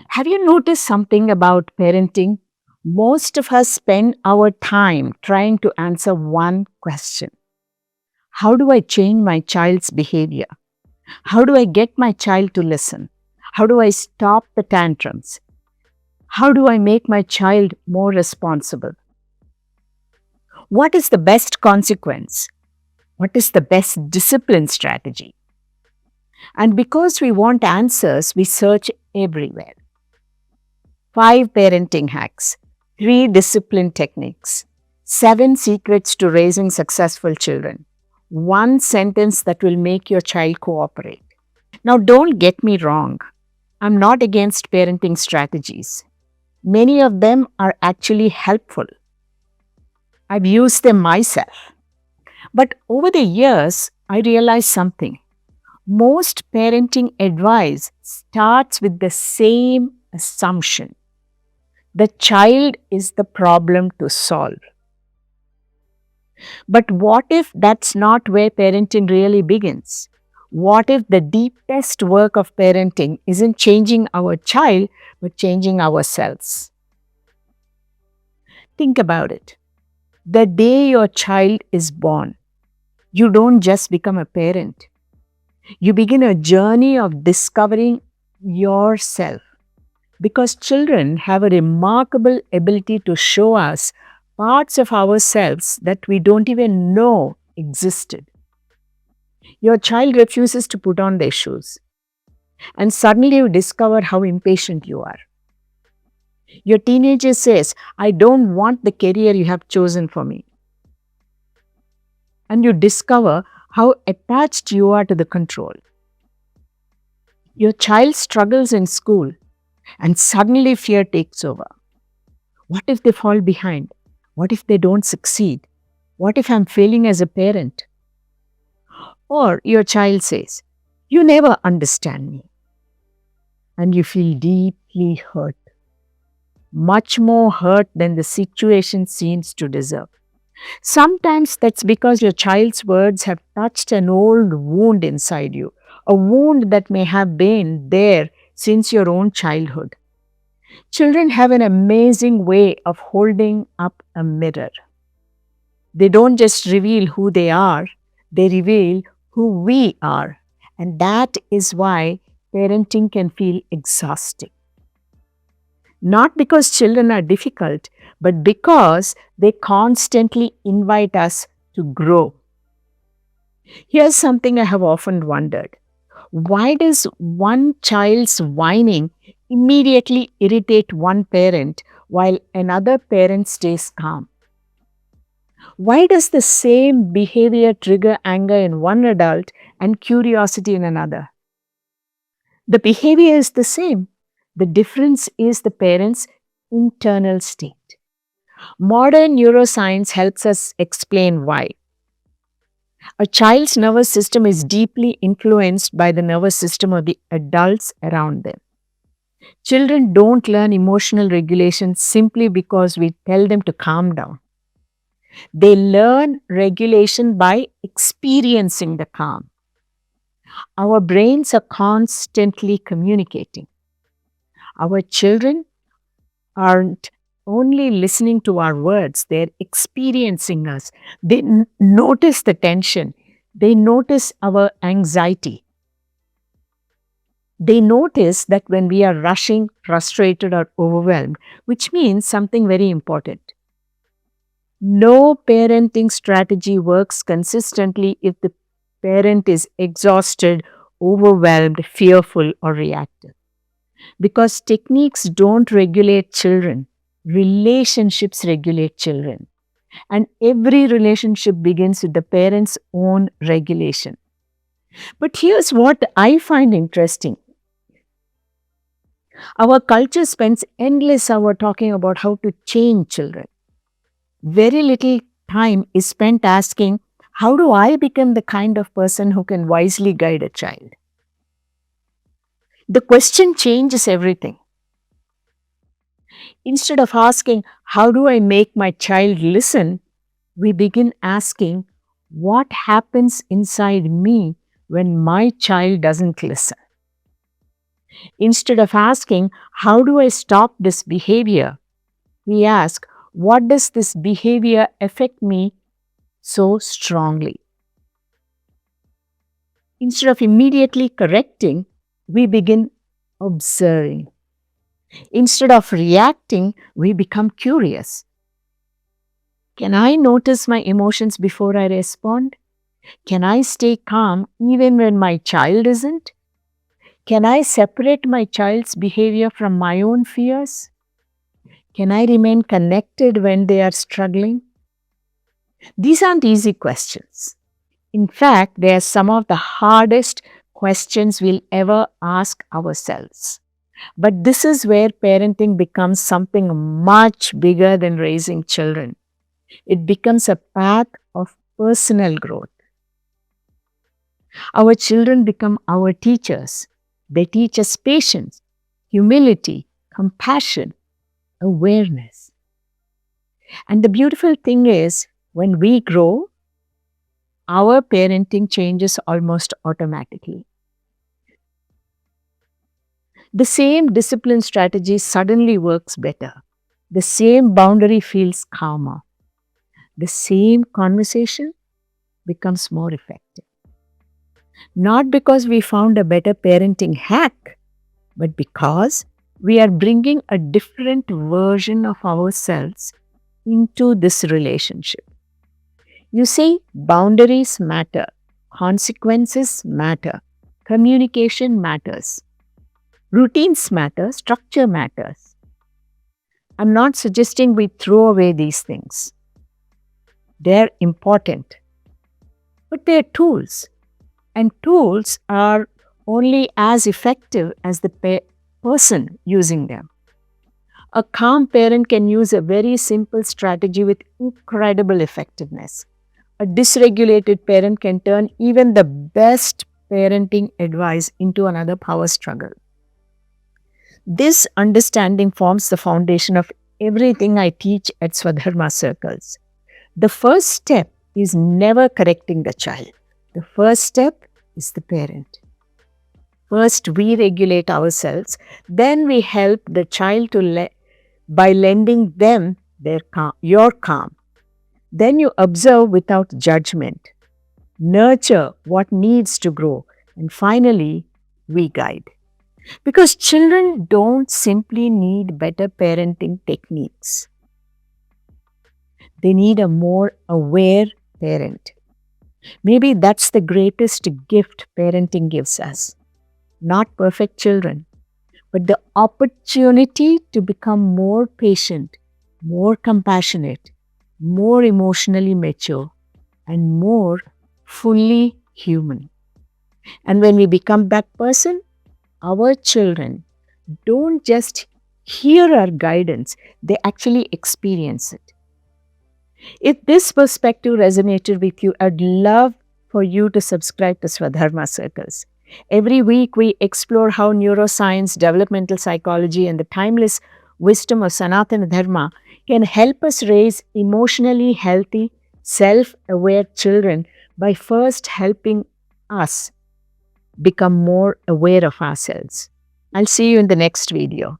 Have you noticed something about parenting? Most of us spend our time trying to answer one question. How do I change my child's behavior? How do I get my child to listen? How do I stop the tantrums? How do I make my child more responsible? What is the best consequence? What is the best discipline strategy? And because we want answers, we search everywhere. 5 parenting hacks, 3 discipline techniques, 7 secrets to raising successful children, 1 sentence that will make your child cooperate. Now, don't get me wrong. I'm not against parenting strategies. Many of them are actually helpful. I've used them myself. But over the years, I realized something. Most parenting advice starts with the same assumption. The child is the problem to solve. But what if that's not where parenting really begins? What if the deepest work of parenting isn't changing our child, but changing ourselves? Think about it. The day your child is born, you don't just become a parent. You begin a journey of discovering yourself. Because children have a remarkable ability to show us parts of ourselves that we don't even know existed. Your child refuses to put on their shoes, and suddenly you discover how impatient you are. Your teenager says, I don't want the career you have chosen for me. And you discover how attached you are to the control. Your child struggles in school, and suddenly fear takes over. What if they fall behind? What if they don't succeed? What if I'm failing as a parent? Or your child says, you never understand me. And you feel deeply hurt. Much more hurt than the situation seems to deserve. Sometimes that's because your child's words have touched an old wound inside you, a wound that may have been there since your own childhood. Children have an amazing way of holding up a mirror. They don't just reveal who they are, they reveal who we are. And that is why parenting can feel exhausting. Not because children are difficult, but because they constantly invite us to grow. Here's something I have often wondered. Why does one child's whining immediately irritate one parent while another parent stays calm? Why does the same behavior trigger anger in one adult and curiosity in another? The behavior is the same. The difference is the parent's internal state. Modern neuroscience helps us explain why. A child's nervous system is deeply influenced by the nervous system of the adults around them. Children don't learn emotional regulation simply because we tell them to calm down. They learn regulation by experiencing the calm. Our brains are constantly communicating. Our children aren't only listening to our words, they're experiencing us. They notice the tension, they notice our anxiety. They notice that when we are rushing, frustrated, or overwhelmed, which means something very important. No parenting strategy works consistently if the parent is exhausted, overwhelmed, fearful, or reactive. Because techniques don't regulate children, relationships regulate children. And every relationship begins with the parent's own regulation. But here's what I find interesting. Our culture spends endless hours talking about how to change children. Very little time is spent asking, how do I become the kind of person who can wisely guide a child? The question changes everything. Instead of asking, how do I make my child listen? We begin asking, what happens inside me when my child doesn't listen? Instead of asking, how do I stop this behavior? We ask, what does this behavior affect me so strongly? Instead of immediately correcting, we begin observing. Instead of reacting, we become curious. Can I notice my emotions before I respond? Can I stay calm even when my child isn't? Can I separate my child's behavior from my own fears? Can I remain connected when they are struggling? These aren't easy questions. In fact, they are some of the hardest questions we'll ever ask ourselves. But this is where parenting becomes something much bigger than raising children. It becomes a path of personal growth. Our children become our teachers. They teach us patience, humility, compassion, awareness. And the beautiful thing is, when we grow, our parenting changes almost automatically. The same discipline strategy suddenly works better. The same boundary feels calmer. The same conversation becomes more effective. Not because we found a better parenting hack, but because we are bringing a different version of ourselves into this relationship. You see, boundaries matter, consequences matter, communication matters, routines matter, structure matters. I'm not suggesting we throw away these things. They're important, but they're tools. And tools are only as effective as the person using them. A calm parent can use a very simple strategy with incredible effectiveness. A dysregulated parent can turn even the best parenting advice into another power struggle. This understanding forms the foundation of everything I teach at Svadharma circles. The first step is never correcting the child. The first step is the parent. First, we regulate ourselves, then we help the child by lending them your calm. Then you observe without judgment, nurture what needs to grow, and finally, we guide. Because children don't simply need better parenting techniques, they need a more aware parent. Maybe that's the greatest gift parenting gives us. Not perfect children, but the opportunity to become more patient, more compassionate, more emotionally mature, and more fully human. And when we become that person, our children don't just hear our guidance, they actually experience it. If this perspective resonated with you, I'd love for you to subscribe to Svadharma Circles. Every week, we explore how neuroscience, developmental psychology, and the timeless wisdom of Sanatana Dharma can help us raise emotionally healthy, self-aware children by first helping us become more aware of ourselves. I'll see you in the next video.